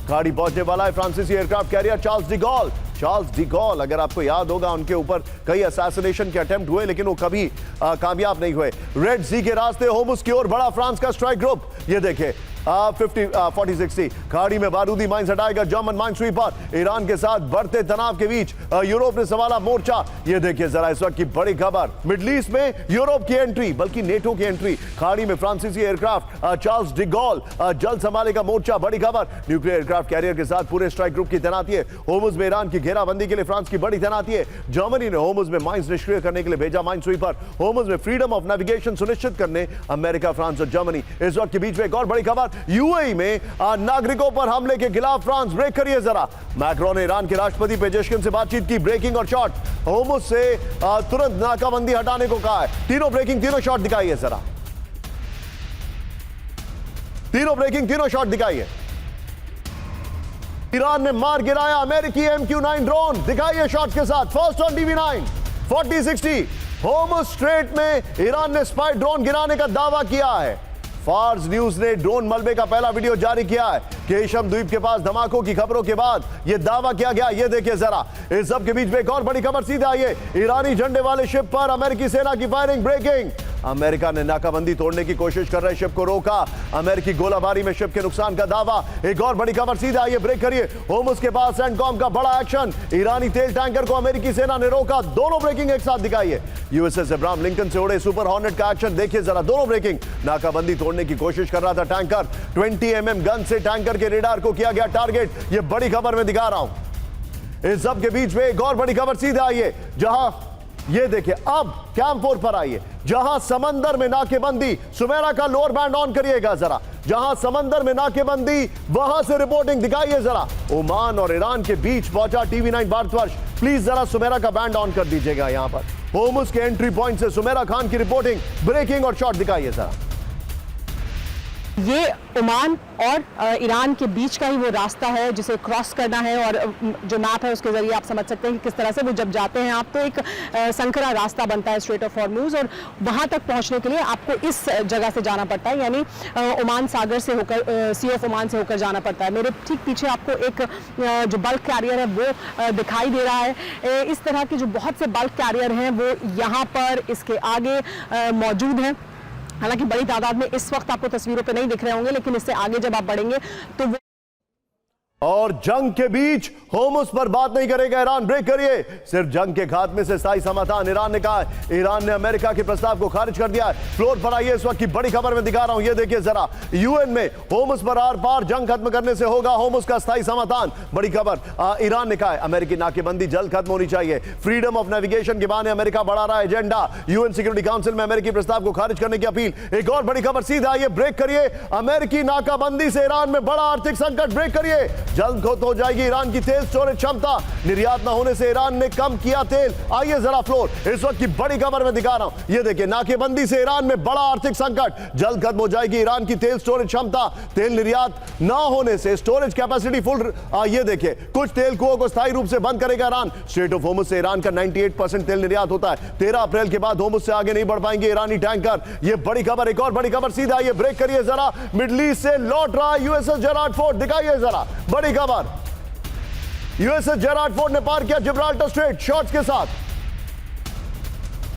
खाड़ी पहुंचने वाला है फ्रांसीसी aircraft carrier Charles de Gaulle. अगर आपको याद होगा, उनके ऊपर कई असैसिनेशन के अटेम्प्ट हुए, लेकिन वो कभी कामयाब नहीं हुए। रेड सी के रास्ते होमुस की ओर बढ़ा फ्रांस का स्ट्राइक ग्रुप। ये देखे 40-60 खाड़ी में बारूदी माइंस हटाएगा जर्मन माइन स्वीपर। ईरान के साथ बढ़ते तनाव के बीच यूरोप ने संभाला मोर्चा। ये देखिए जरा इस वक्त की बड़ी खबर, मिडल ईस्ट में यूरोप की एंट्री, बल्कि नेटो की एंट्री। खाड़ी में फ्रांसीसी एयरक्राफ्ट चार्ल्स डी गॉल जल्द संभालेगा मोर्चा। बड़ी खबर, न्यूक्लियर एयरक्राफ्ट कैरियर के साथ पूरे स्ट्राइक ग्रुप की तैनाती है। होमुस में ईरान की घेराबंदी के लिए फ्रांस की बड़ी तैनाती है। जर्मनी ने होमुस में माइंस निष्क्रिय करने के लिए भेजा माइन स्वीपर। होमुस में फ्रीडम ऑफ नेविगेशन सुनिश्चित करने अमेरिका, फ्रांस और जर्मनी। इस वक्त के बीच में एक और बड़ी खबर, यूएई में नागरिकों पर हमले के खिलाफ फ्रांस। ब्रेक करिए जरा। मैक्रोन ने ईरान के राष्ट्रपति पेजेशकिन से बातचीत की। ब्रेकिंग और शॉट, होमुस से तुरंत नाकाबंदी हटाने को कहा है। तीनों ब्रेकिंग, तीनों शॉट दिखाइए जरा। तीनों ब्रेकिंग, तीनों शॉट दिखाइए। ईरान ने मार गिराया अमेरिकी MQ-9 ड्रोन, दिखाइए शॉट के साथ। First on TV9 40-60। होमुस स्ट्रेट में ईरान ने स्पाई ड्रोन गिराने का दावा किया है। फार्स न्यूज ने ड्रोन मलबे का पहला वीडियो जारी किया है। केशम द्वीप के पास धमाकों की खबरों के बाद यह दावा किया गया। यह देखिए जरा। इस सब के बीच में एक और बड़ी खबर सीधा आई है। ईरानी झंडे वाले शिप पर अमेरिकी सेना की फायरिंग। ब्रेकिंग, अमेरिका ने नाकाबंदी तोड़ने की कोशिश कर रहे शिप को रोका। अमेरिकी गोलाबारी में शिप के नुकसान का दावा। एक और बड़ी खबर सीधा आई है। ब्रेक करिए। होमुस के पास सेंटकॉम का बड़ा एक्शन। ईरानी तेल टैंकर को अमेरिकी सेना ने रोका। दोनों ब्रेकिंग एक साथ दिखाइए। यूएसएस अब्राहम लिंकन से उड़े सुपर हॉर्नेट का एक्शन देखिए जरा। दोनों ब्रेकिंग। नाकाबंदी तोड़ने की कोशिश कर रहा था टैंकर। 20 mm गन से टैंकर के रेडार को किया गया टारगेट। यह बड़ी खबर मैं दिखा रहा हूं। इस सब के बीच में एक और बड़ी खबर सीधा आई है, जहां ये देखिए अब कैंप 4 पर आइए, जहां समंदर में नाकेबंदी। सुमेरा का लोअर बैंड ऑन करिएगा जरा। जहां समंदर में नाकेबंदी, वहां से रिपोर्टिंग दिखाइए जरा। ओमान और ईरान के बीच पहुंचा TV9 भारतवर्ष। प्लीज जरा सुमेरा का बैंड ऑन कर दीजिएगा। यहां पर होमुस के एंट्री पॉइंट से सुमेरा खान की रिपोर्टिंग। ब्रेकिंग और शॉट दिखाइए जरा। ये ओमान और ईरान के बीच का ही वो रास्ता है जिसे क्रॉस करना है, और जो मैप है उसके जरिए आप समझ सकते हैं कि किस तरह से वो जब जाते हैं आप, तो एक संकरा रास्ता बनता है स्ट्रेट ऑफ हॉर्मूज, और वहां तक पहुंचने के लिए आपको इस जगह से जाना पड़ता है, यानी ओमान सागर से होकर, सी ऑफ ओमान से होकर जाना पड़ता है। मेरे ठीक पीछे आपको एक जो बल्क कैरियर है वो दिखाई दे रहा है। इस तरह के जो बहुत से बल्क कैरियर हैं वो यहाँ पर इसके आगे मौजूद हैं। हालांकि बड़ी तादाद में इस वक्त आपको तस्वीरों पे नहीं दिख रहे होंगे, लेकिन इससे आगे जब आप बढ़ेंगे तो वो और जंग के बीच होमुस पर बात नहीं करेगा ईरान। ब्रेक करिए। सिर्फ जंग के खात्मे से स्थायी समाधान, ईरान ने कहा है। ईरान ने अमेरिका के प्रस्ताव को खारिज कर दिया है। फ्लोर पर आइए, इस वक्त की बड़ी खबर मैं दिखा रहा हूं। ये देखिए जरा। यूएन में होमुस पर आर पार जंग खत्म करने से होगा होमुस का स्थायी समाधान। बड़ी खबर, ईरान ने कहा है अमेरिकी नाकेबंदी जल्द खत्म होनी चाहिए। फ्रीडम ऑफ नेविगेशन के बहाने अमेरिका बढ़ा रहा है एजेंडा। यूएन सिक्योरिटी काउंसिल में अमेरिकी प्रस्ताव को खारिज करने की अपील। एक और बड़ी खबर सीधा आइए। ब्रेक करिए। अमेरिकी नाकाबंदी से ईरान में बड़ा आर्थिक संकट। ब्रेक करिए। जल्द हो जाएगी ईरान की तेल स्टोरेज क्षमता। निर्यात न होने से ईरान ने कम किया तेल। आइए जरा फ्लोर। इस वक्त की बड़ी खबर मैं दिखा रहा हूं। ये देखिए, नाकेबंदी से ईरान में बड़ा आर्थिक संकट। जल्द खत्म हो जाएगी ईरान की तेल स्टोरेज क्षमता। तेल निर्यात न होने से स्टोरेज कैपेसिटी फुल। ये देखिए, कुछ तेल कुओं को स्थायी रूप से बंद करेगा ईरान। स्ट्रेट ऑफ होमुस से ईरान का 98% तेल निर्यात होता है। 13 अप्रैल के बाद होमुस से आगे नहीं बढ़ पाएंगे ईरानी टैंकर। ये बड़ी खबर। एक और बड़ी खबर सीधा। ये ब्रेक करिए जरा। मिडल ईस्ट से लौट रहा USS जेरार्ड फोर्ड। दिखाइए जरा बड़ी खबर। USS जेरार्ड फोर्ड ने पार किया जिब्राल्टर स्ट्रेट शॉट्स के साथ।